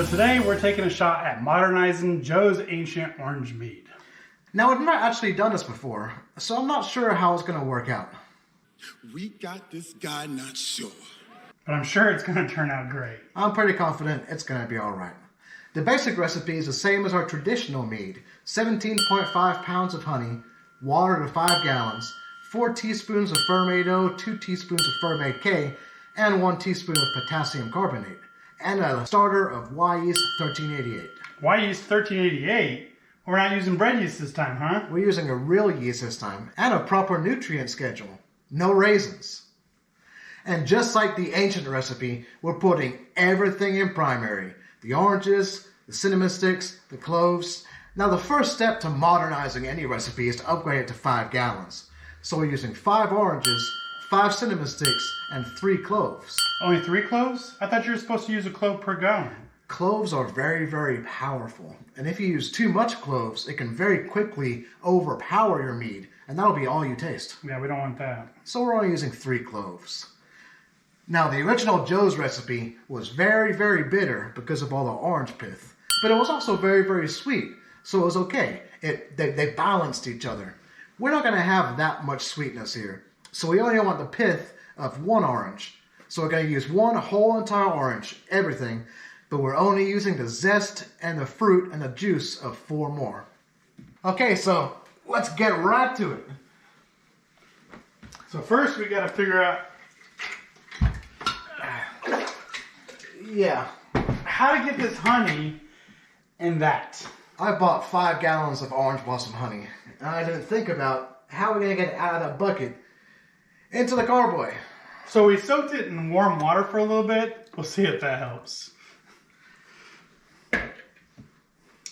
So today we're taking a shot at modernizing Joe's Ancient Orange Mead. Now, I've never actually done this before, so I'm not sure how it's going to work out. We got this guy not sure. But I'm sure it's going to turn out great. I'm pretty confident it's going to be alright. The basic recipe is the same as our traditional mead. 17.5 pounds of honey, water to 5 gallons, 4 teaspoons of Fermaid O, 2 teaspoons of Fermaid K, and 1 teaspoon of potassium carbonate, and a starter of Wyeast 1388. Wyeast 1388? We're not using bread yeast this time, huh? We're using a real yeast this time, and a proper nutrient schedule. No raisins. And just like the ancient recipe, we're putting everything in primary. The oranges, the cinnamon sticks, the cloves. Now the first step to modernizing any recipe is to upgrade it to 5 gallons. So we're using 5 oranges, 5 cinnamon sticks, and 3 cloves. Only 3 cloves? I thought you were supposed to use a clove per gallon. Cloves are very, very powerful. And if you use too much cloves, it can very quickly overpower your mead. And that'll be all you taste. Yeah, we don't want that. So we're only using 3 cloves. Now, the original Joe's recipe was very, very bitter because of all the orange pith. But it was also very, very sweet. So it was okay. They balanced each other. We're not going to have that much sweetness here. So we only want the pith of 1 orange. So we're going to use 1 whole entire orange, everything. But we're only using the zest and the fruit and the juice of 4 more. Okay, so let's get right to it. So first we got to figure out how to get this honey in that. I bought 5 gallons of orange blossom honey, and I didn't think about how we're going to get it out of that bucket into the carboy. So we soaked it in warm water for a little bit. We'll see if that helps.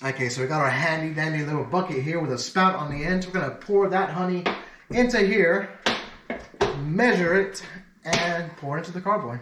Okay, so we got our handy dandy little bucket here with a spout on the end. So we're going to pour that honey into here, measure it, and pour it into the carboy.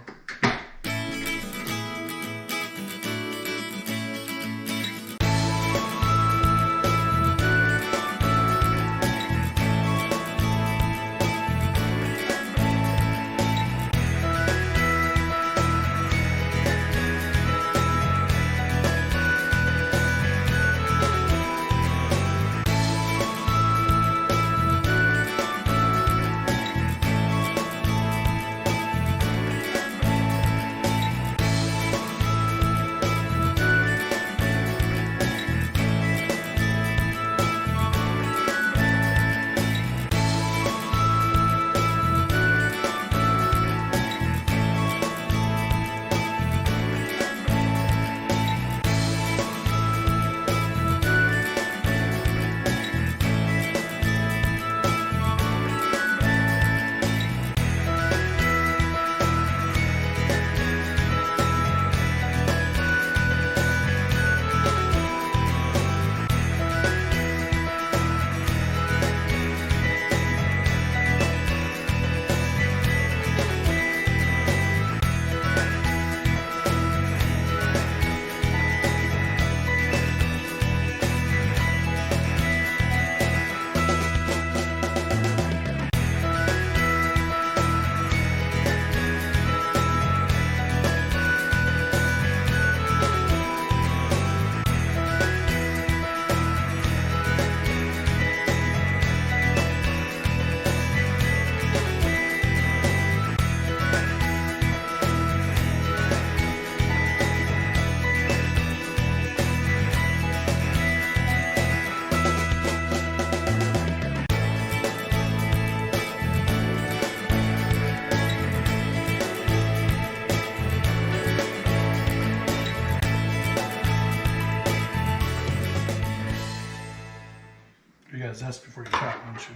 You got zest before you shot, don't you?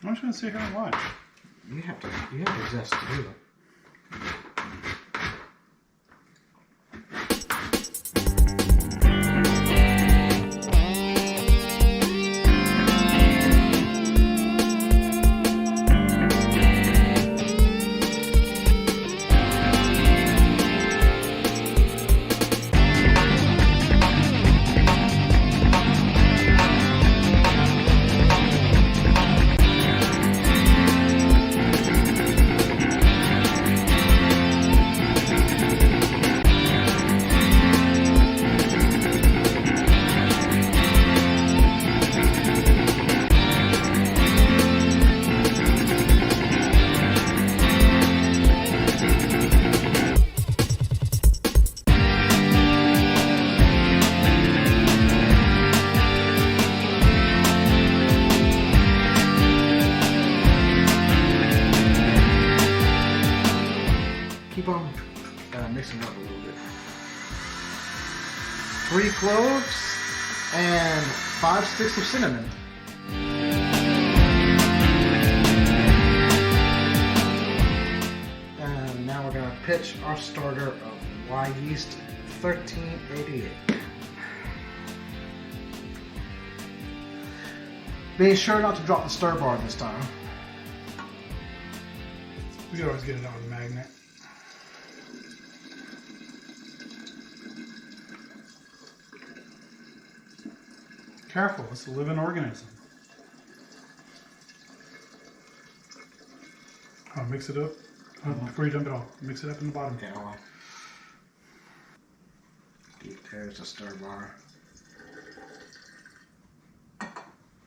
I'm just gonna sit here and watch. You have to zest to do it. mixing it up a little bit. 3 cloves and 5 sticks of cinnamon. And now we're going to pitch our starter of Wyeast 1388. Be sure not to drop the stir bar this time. We could always get it on a magnet. Careful, it's a living organism. Oh, mix it up. Before you dump it all, mix it up in the bottom. Okay, hold on. There's the stir bar.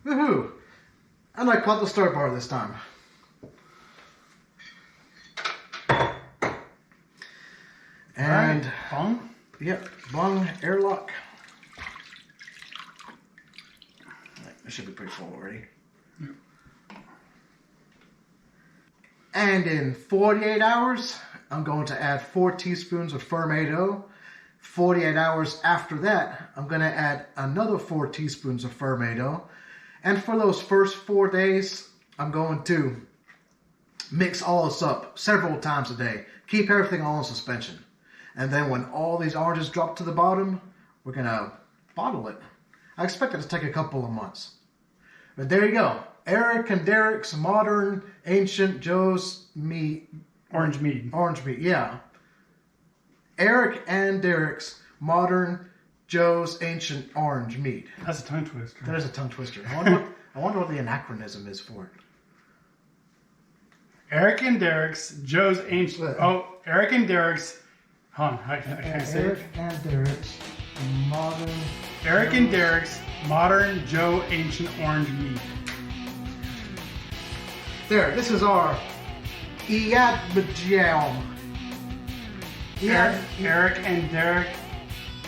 Woohoo! And I caught the stir bar this time. And Bung? yep, bung, airlock. It should be pretty full already. Yep. And in 48 hours, I'm going to add 4 teaspoons of Fermaid O. 48 hours after that, I'm going to add another 4 teaspoons of Fermaid O. And for those first 4 days, I'm going to mix all this up several times a day. Keep everything all in suspension. And then when all these oranges drop to the bottom, we're going to bottle it. I expect it to take a couple of months. But there you go. Eric and Derek's Modern Ancient Joe's Mead. Orange mead. Orange mead, yeah. Eric and Derek's Modern Joe's Ancient Orange Mead. That's a tongue twister. That is a tongue twister. I wonder what the anachronism is for it. Eric and Derek's Joe's Ancient... Oh, Eric and Derek's... Hold on, I can't say Eric it. and Derek's Modern... Eric and Derek's Modern Joe Ancient Orange Mead. There, this is our Iadmajam. Eric and Derek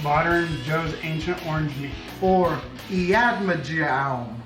Modern Joe's Ancient Orange Mead. Or Iadmajam.